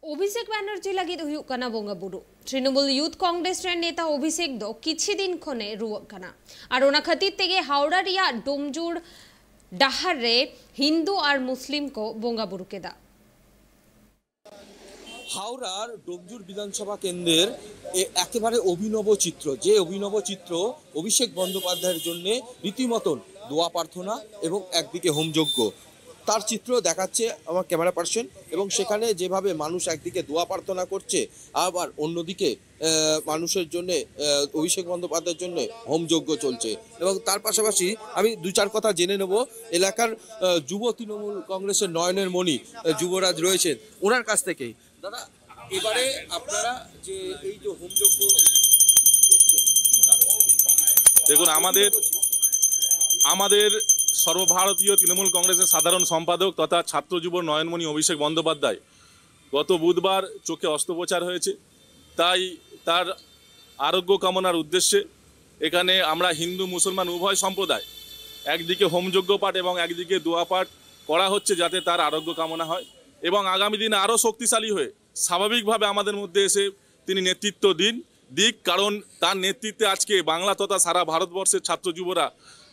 अभिषेक बैनर्जी लगी बोंगा बुरु तृणमूल यूथ कांग्रेस नेता अभिषेक दो किछि दिन खने रुवकना और ओना खातिर तेगे हावड़ा रिया डोमजुर डाहार रे हिंदू और मुस्लिम को बोंगा बुरु केदा हावड़ार डोमजुर विधानसभा केंद्रेर एकेबारे अभिनव चित्र जे अभिनव चित्र अभिषेक बंदोपाध्यायेर जन्य रीतिमतन दोया प्रार्थना एवं एकदिके होमयज्ञ तार चित्र देखाচ্ছে আমার ক্যামেরা পার্সন এবং সেখানে যেভাবে মানুষ একদিকে দোয়া প্রার্থনা করছে আবার অন্যদিকে মানুষের জন্য অভিষেক বন্দ্যোপাধ্যায়ের জন্য হোমযজ্ঞ চলছে এবং তার পাশাপাশি আমি দুই চার কথা জেনে নেব এলাকার যুব তৃণমূল কংগ্রেসের নয়নের মণি যুবরাজ রয়েছেন ওনার কাছ থেকেই। দাদা এবারে আপনারা যে এই যে হোমযজ্ঞ করছেন দেখুন আমাদের सर्वभारतीय तृणमूल कांग्रेस साधारण सम्पादक तथा छात्र युव नयनमणि अभिषेक बंदोपाध्याय गत बुधवार चोखे अस्त्रोपचार হয়েছে তাই তার आरोग्य कामनार उद्देश्ये এখানে আমরা হিন্দু মুসলমান উভয় সম্প্রদায় একদিকে হোমযজ্ঞ পাঠ এবং একদিকে দোয়া পাঠ করা হচ্ছে যাতে তার আরোগ্য কামনা হয় এবং আগামী দিনে আরও শক্তিশালী হয়ে স্বাভাবিকভাবে আমাদের মধ্যে এসে তিনি নেতৃত্ব দিক কারণ তার নেতৃত্বে আজকে বাংলা তথা সারা ভারতবর্ষের ছাত্র যুবরা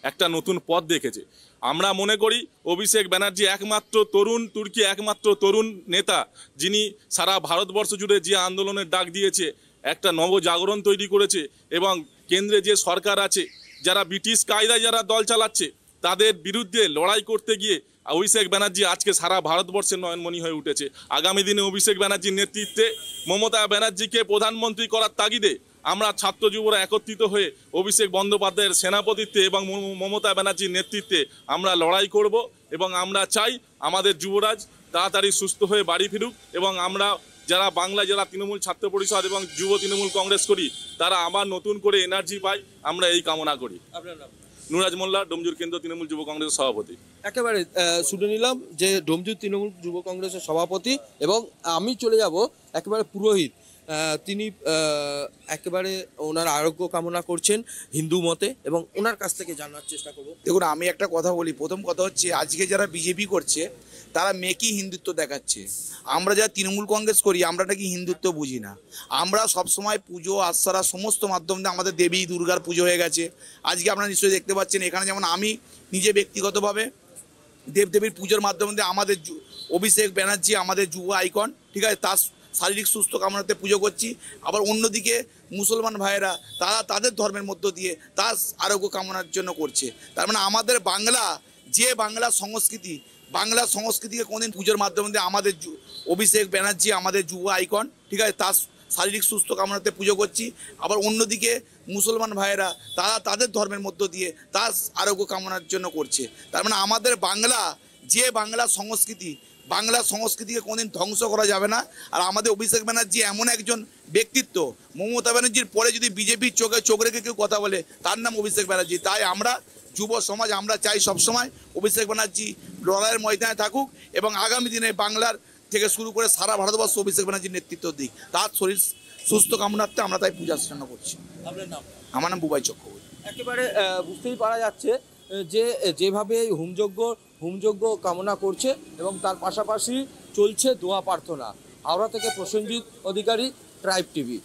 একটা নতুন পথ দেখেছে। আমরা মনে করি অভিষেক ব্যানার্জি একমাত্র তরুণ তুর্কি একমাত্র তরুণ নেতা যিনি সারা ভারতবর্ষ জুড়ে যে আন্দোলনের ডাক দিয়েছে একটা নবজাগরণ তৈরি করেছে এবং কেন্দ্রে যে সরকার আছে যারা ব্রিটিশ কায়দায় যারা দল চালাচ্ছে তাদের বিরুদ্ধে লড়াই করতে গিয়ে অভিষেক ব্যানার্জি আজকে সারা ভারতবর্ষের নয়নমণি হয়ে উঠেছে। আগামী দিনে অভিষেক ব্যানার্জির নেতৃত্বে মমতা ব্যানার্জিকে প্রধানমন্ত্রী করার তাগিদে আমরা ছাত্র যুবরা একত্রিত হয়ে অভিষেক বন্দ্যোপাধ্যায়ের সেনাপতিত্বে এবং মমতা ব্যানার্জির নেতৃত্বে আমরা লড়াই করব এবং আমরা চাই আমাদের যুবরাজ তাড়াতাড়ি সুস্থ হয়ে বাড়ি ফিরুক এবং আমরা যারা বাংলায় যারা তৃণমূল ছাত্র পরিষদ এবং যুব তৃণমূল কংগ্রেস করি তারা আবার নতুন করে এনার্জি পায় আমরা এই কামনা করি। আপনার নাম? নুরাজ মোল্লা, ডোমজুর কেন্দ্র তৃণমূল যুব কংগ্রেসের সভাপতি। একেবারে শুনে নিলাম যে ডোমজুর তৃণমূল যুব কংগ্রেসের সভাপতি এবং আমি চলে যাব একেবারে পুরোহিত তিনি একেবারে ওনার আরোগ্য কামনা করছেন হিন্দু মতে এবং ওনার কাছ থেকে জানার চেষ্টা করব। দেখুন আমি একটা কথা বলি, প্রথম কথা হচ্ছে আজকে যারা বিজেপি করছে তারা মেকি হিন্দুত্ব দেখাচ্ছে। আমরা যারা তৃণমূল কংগ্রেস করি আমরা নাকি হিন্দুত্ব বুঝি না। আমরা সবসময় পুজো আশ্রা সমস্ত মাধ্যম দিয়ে আমাদের দেবী দুর্গার পুজো হয়ে গেছে। আজকে আপনারা নিশ্চয়ই দেখতে পাচ্ছেন এখানে যেমন আমি নিজে ব্যক্তিগতভাবে দেবদেবীর পুজোর মাধ্যমে দিয়ে আমাদের অভিষেক ব্যানার্জি আমাদের যুব আইকন, ঠিক আছে, তার শারীরিক সুস্থ কামনাতে পুজো করছি। আবার অন্যদিকে মুসলমান ভাইয়েরা তারা তাদের ধর্মের মধ্য দিয়ে তার আরোগ্য কামনার জন্য করছে। তার মানে আমাদের বাংলা যে বাংলা সংস্কৃতিকে কোনদিন পুজোর মাধ্যমে দিয়ে আমাদের অভিষেক ব্যানার্জি আমাদের যুব আইকন, ঠিক আছে, তার শারীরিক সুস্থ কামনাতে পুজো করছি। আবার অন্যদিকে মুসলমান ভাইয়েরা তারা তাদের ধর্মের মধ্য দিয়ে তার আরোগ্য কামনার জন্য করছে। তার মানে আমাদের বাংলা যে বাংলা সংস্কৃতিকে কোনদিন ধ্বংস করা যাবে না। আর আমাদের অভিষেক ব্যানার্জি এমন একজন ব্যক্তিত্ব, মমতা ব্যানার্জির পরে যদি বিজেপির চোখ রেখে কেউ কথা বলে তার নাম অভিষেক ব্যানার্জি। তাই আমরা যুব সমাজ আমরা চাই সবসময় অভিষেক ব্যানার্জি লড়াইয়ের ময়দানে থাকুক এবং আগামী দিনে বাংলার থেকে শুরু করে সারা ভারতবর্ষ অভিষেক ব্যানার্জির নেতৃত্ব দিক, তার শরীর সুস্থ কামনার্থে আমরা তাই পূজা অর্চনা করছি। আপনার নাম? আমার নাম বুবাই চক্রবর্তী। একেবারে বুঝতেই পারা যাচ্ছে যে যেভাবে হোমযজ্ঞ কামনা করছে এবং তার পাশাপাশি চলছে দোয়া প্রার্থনা। হাওড়া থেকে প্রসেনজিৎ অধিকারী, ট্রাইব টিভি।